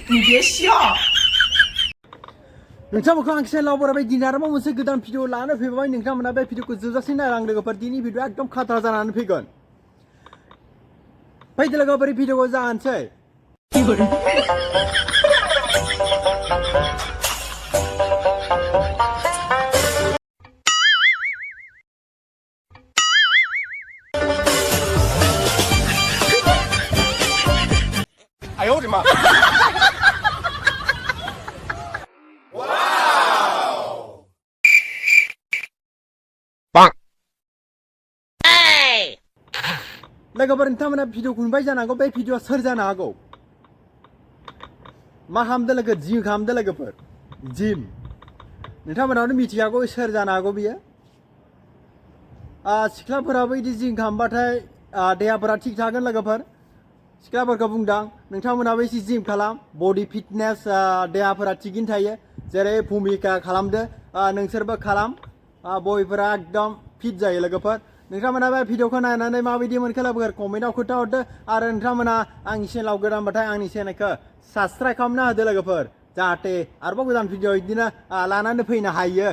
你别笑。नोंथांमोनखौ आं खिथानो लावबाय दिनै आरोबाव मोनसे गोदान भिडिअ लानानै फैबाय नोंथांमोना बे भिडिअखौ जोबजासिम नायलां लोगोफोर दिनै भिडिअ एकदम खाथ्रा जानानै फैगोन फैदो लोगोफोर भिडिअखौ जानोसै哎呦我的妈लोगोफोर नोंथांमोना भिडिअखौ नुबाय जानो हागौ बे भिडिअआ सोर जानो हागौ मा खालामदों लोगो जिम खालामदों लोगोफोर जिम नोंथांमोनाथ' मिथिखागौ सोर जानो हागौ बियो सिख्लाफोराबो बिदि जिम खालामबाथाय देहाफोरा थिग थागोन लोगोफोर सिख्लाफोरखौ बुंदां नोंथांमोनाबो एसे जिम खालाम बडि फिटनेस देहाफोरा थिगैनो थायो जेरै भुमिका खालामदो नोंसोरबो खालाम बयफोरा एकदम फिट जायो लोगोफोर नोंथांमोना बे भिडिअखौ नायनानै माबायदि मोनखो लोगोफोर कमेन्टआव खोन्थाहरदो आरो नोंथांमोना आंनि चेनेलाव गोदानबाथाय आंनि चेनेलखौ साबस्क्राइब खालामना होदो लोगोफोर जाहाथे आरोबाव गोदान भिडिअ बिदिनो लानानै फैनो हायो